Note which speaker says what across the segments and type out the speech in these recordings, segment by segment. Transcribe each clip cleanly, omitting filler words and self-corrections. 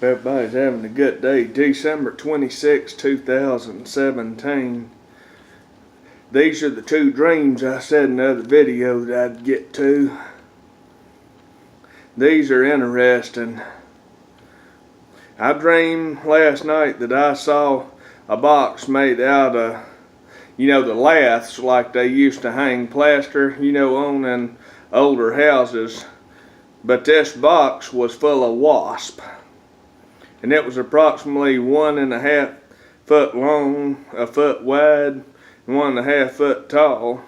Speaker 1: Everybody's having a good day. December 26, 2017. These are the two dreams I said in the other video that I'd get to. These are interesting. I dreamed last night that I saw a box made out of, the laths like they used to hang plaster, on in older houses. But this box was full of wasps. And it was approximately 1.5 foot long, a foot wide, and 1.5 foot tall.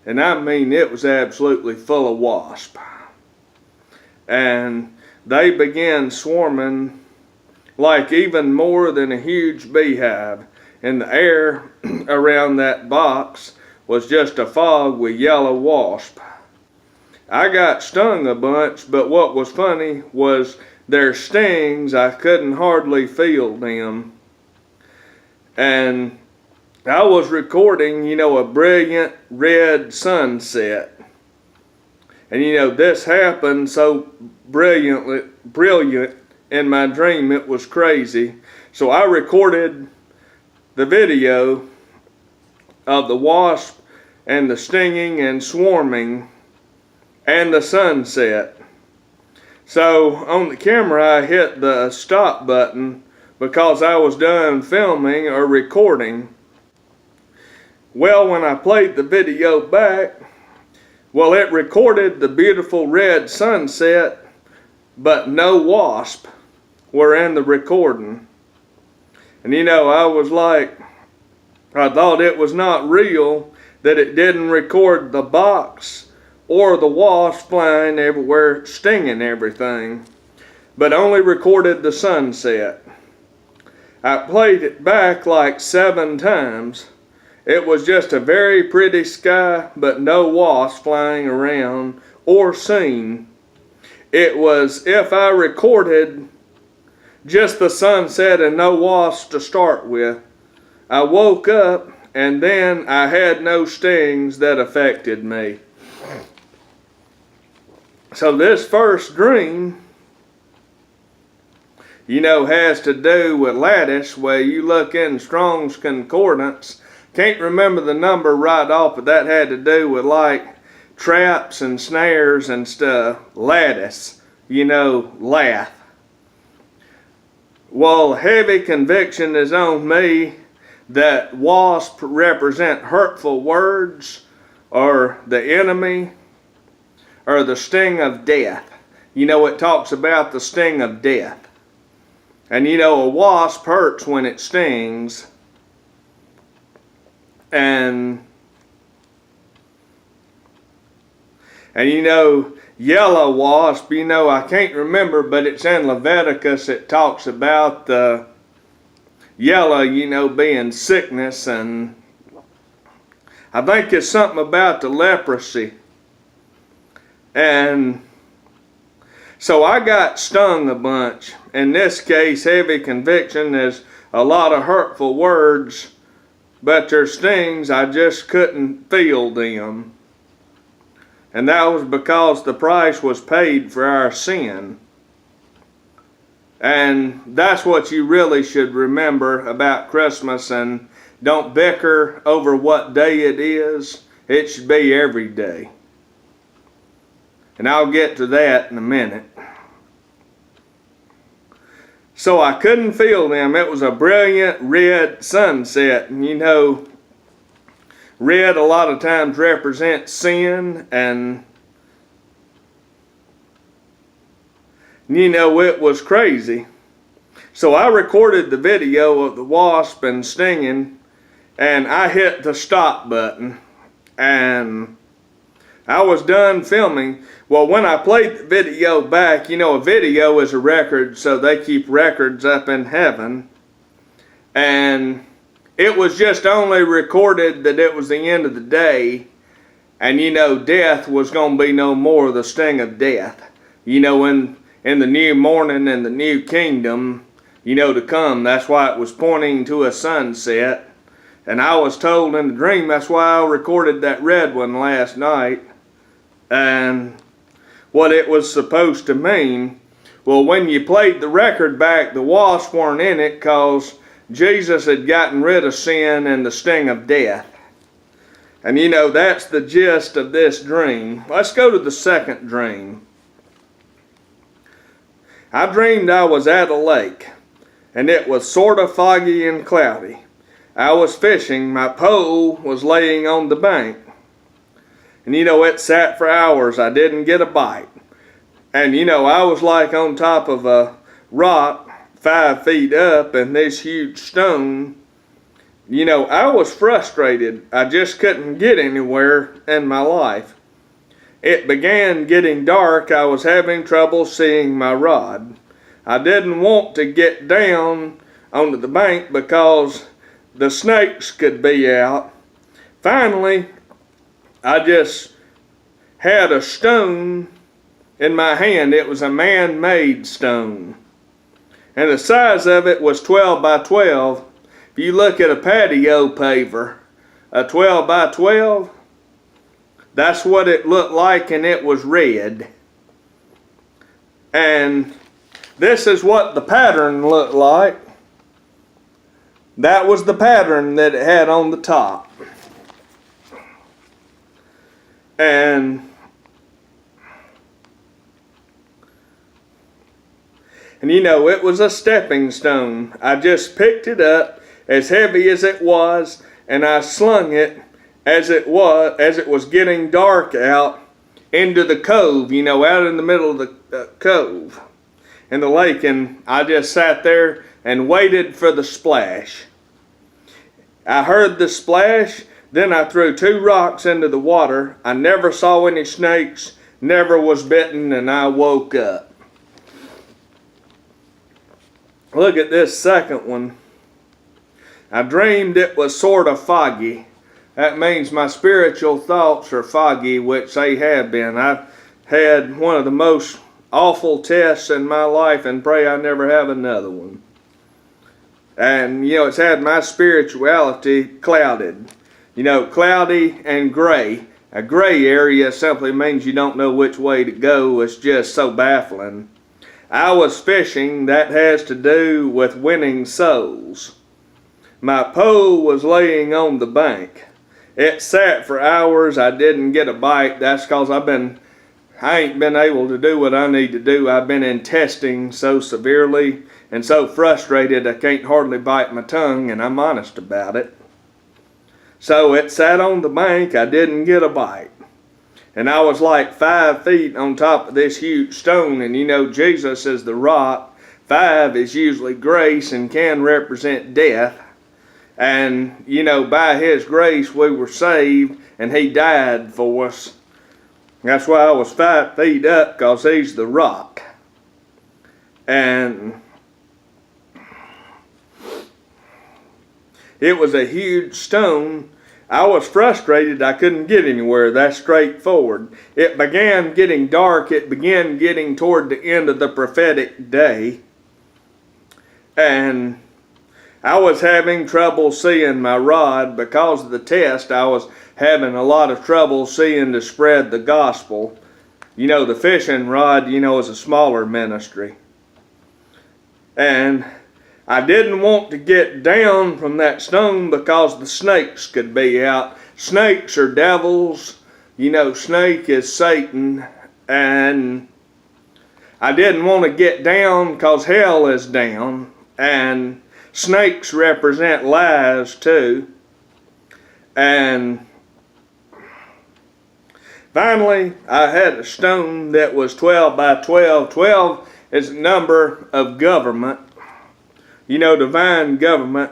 Speaker 1: And I mean, it was absolutely full of wasps. And they began swarming like even more than a huge beehive. And the air around that box was just a fog with yellow wasps. I got stung a bunch, but what was funny was their stings, I couldn't hardly feel them. And I was recording, a brilliant red sunset. And this happened so brilliant in my dream, it was crazy. So I recorded the video of the wasp and the stinging and swarming and the sunset. So on the camera I hit the stop button because I was done filming or recording. Well, when I played the video back, it recorded the beautiful red sunset, but no wasp were in the recording. And I was like, I thought it was not real that it didn't record the box or the wasp flying everywhere, stinging everything, but only recorded the sunset. I played it back like 7 times. It was just a very pretty sky, but no wasps flying around or seen. It was if I recorded just the sunset and no wasps to start with. I woke up and then I had no stings that affected me. So this first dream, has to do with lattice, where you look in Strong's Concordance. Can't remember the number right off, but that had to do with like traps and snares and stuff. Lattice, lath. Well, heavy conviction is on me that wasps represent hurtful words or the enemy, or the sting of death. It talks about the sting of death. And a wasp hurts when it stings. And yellow wasp, I can't remember, but it's in Leviticus. It talks about the yellow, being sickness. And I think it's something about the leprosy. And so I got stung a bunch. In this case, heavy conviction is a lot of hurtful words, but their stings, I just couldn't feel them. And that was because the price was paid for our sin. And that's what you really should remember about Christmas, and don't bicker over what day it is. It should be every day. And I'll get to that in a minute. So I couldn't feel them. It was a brilliant red sunset. And red a lot of times represents sin. And it was crazy. So I recorded the video of the wasp and stinging, and I hit the stop button. And I was done filming. Well, when I played the video back, a video is a record, so they keep records up in heaven. And it was just only recorded that it was the end of the day. And death was going to be no more, the sting of death. In the new morning and the new kingdom, to come. That's why it was pointing to a sunset. And I was told in the dream, that's why I recorded that red one last night. And what it was supposed to mean Well, when you played the record back, the wasps weren't in it because Jesus had gotten rid of sin and the sting of death. And you know, that's the gist of this dream. Let's go to the second dream. I dreamed I was at a lake, and it was sort of foggy and cloudy. I was fishing. My pole was laying on the bank. And you know, it sat for hours. I didn't get a bite. And you know, I was like on top of a rock 5 feet up and this huge stone. You know, I was frustrated. I just couldn't get anywhere in my life. It began getting dark. I was having trouble seeing my rod. I didn't want to get down onto the bank because the snakes could be out. Finally, I just had a stone in my hand. It was a man-made stone. And the size of it was 12 by 12. If you look at a patio paver, a 12 by 12, that's what it looked like, and it was red. And this is what the pattern looked like. That was the pattern that it had on the top. And you know, it was a stepping stone. I just picked it up as heavy as it was, and I slung it as it was getting dark out into the cove, you know, out in the middle of the cove in the lake. And I just sat there and waited for the splash. I heard the splash, then I threw 2 rocks into the water. I never saw any snakes, never was bitten, and I woke up. Look at this second one. I dreamed it was sort of foggy. That means my spiritual thoughts are foggy, which they have been. I've had one of the most awful tests in my life and pray I never have another one. And, you know, it's had my spirituality clouded. You know, cloudy and gray. A gray area simply means you don't know which way to go. It's just so baffling. I was fishing. That has to do with winning souls. My pole was laying on the bank. It sat for hours. I didn't get a bite. That's because I ain't been able to do what I need to do. I've been in testing so severely and so frustrated I can't hardly bite my tongue, and I'm honest about it. So it sat on the bank. I didn't get a bite. And I was like 5 feet on top of this huge stone. And you know, Jesus is the rock. 5 is usually grace and can represent death. And, you know, by His grace we were saved, and He died for us. That's why I was 5 feet up, because He's the rock. And it was a huge stone. I was frustrated. I couldn't get anywhere. That's straightforward. It began getting dark. It began getting toward the end of the prophetic day. And I was having trouble seeing my rod. Because of the test, I was having a lot of trouble seeing to spread the gospel. You know, the fishing rod, you know, is a smaller ministry. And I didn't want to get down from that stone because the snakes could be out. Snakes are devils. You know, snake is Satan. And I didn't want to get down because hell is down. And snakes represent lies too. And finally, I had a stone that was 12 by 12. 12 is a number of government. You know, divine government.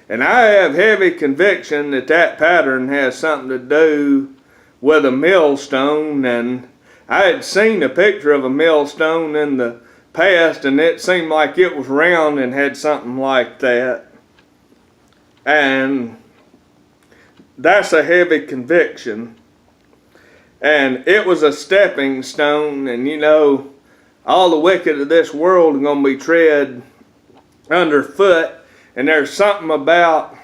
Speaker 1: And I have heavy conviction that that pattern has something to do with a millstone. And I had seen a picture of a millstone in the past, and it seemed like it was round and had something like that. And that's a heavy conviction. And it was a stepping stone. And you know, all the wicked of this world are going to be tread underfoot. And there's something about,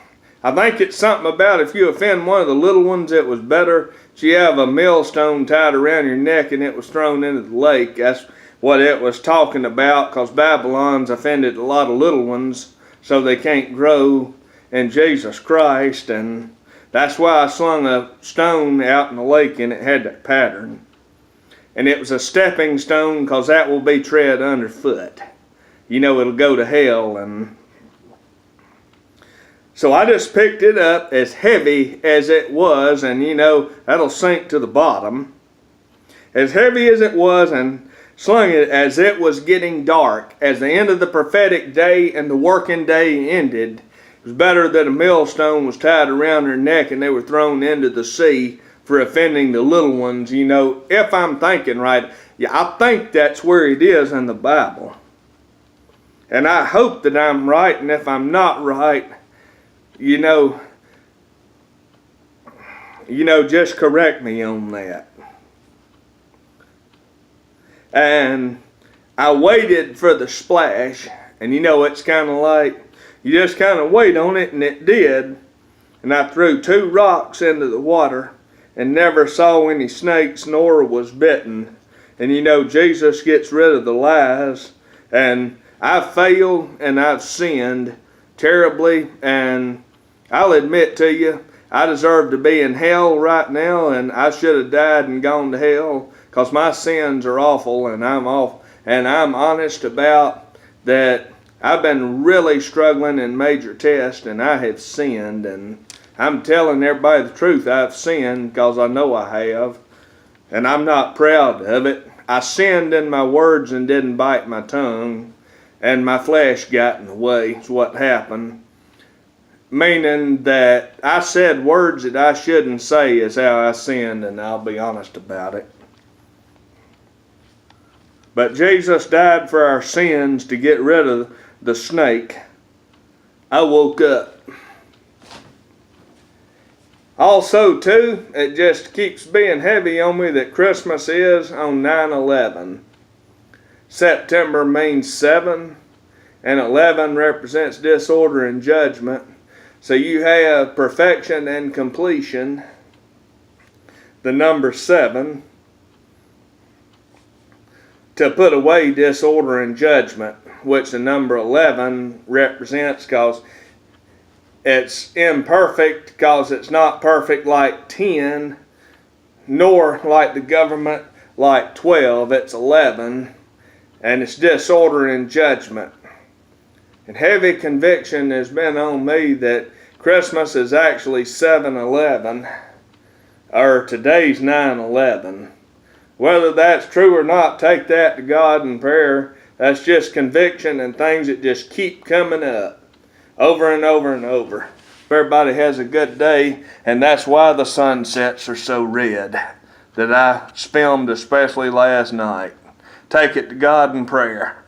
Speaker 1: I think it's something about if you offend one of the little ones, it was better if you have a millstone tied around your neck and it was thrown into the lake. That's what it was talking about, because Babylon's offended a lot of little ones, so they can't grow in Jesus Christ. And that's why I slung a stone out in the lake, and it had that pattern. And it was a stepping stone, because that will be tread underfoot. You know, it'll go to hell. And so I just picked it up as heavy as it was, and you know, that'll sink to the bottom. As heavy as it was, and slung it as it was getting dark. As the end of the prophetic day and the working day ended, it was better that a millstone was tied around their neck and they were thrown into the sea for offending the little ones. You know, if I'm thinking right, yeah, I think that's where it is in the Bible. And I hope that I'm right, and if I'm not right, you know, just correct me on that. And I waited for the splash, and you know, it's kind of like, you just kind of wait on it, and it did. And I threw 2 rocks into the water and never saw any snakes nor was bitten. And you know, Jesus gets rid of the lies, and I've failed and I've sinned terribly, and I'll admit to you, I deserve to be in hell right now, and I should have died and gone to hell, because my sins are awful, and I'm honest about that. I've been really struggling in major tests, and I have sinned, and I'm telling everybody the truth. I've sinned because I know I have, and I'm not proud of it. I sinned in my words and didn't bite my tongue, and my flesh got in the way. Is what happened. Meaning that I said words that I shouldn't say is how I sinned, and I'll be honest about it. But Jesus died for our sins to get rid of the snake. I woke up. Also, too, it just keeps being heavy on me that Christmas is on 9/11. September means 7, and 11 represents disorder and judgment. So you have perfection and completion, the number 7, to put away disorder and judgment, which the number 11 represents, because it's imperfect, because it's not perfect like 10, nor like the government like 12. It's 11, and it's disorder and judgment. And heavy conviction has been on me that Christmas is actually 7/11, or today's 9/11. Whether that's true or not, take that to God in prayer. That's just conviction and things that just keep coming up over and over and over. Everybody has a good day, and that's why the sunsets are so red that I filmed especially last night. Take it to God in prayer.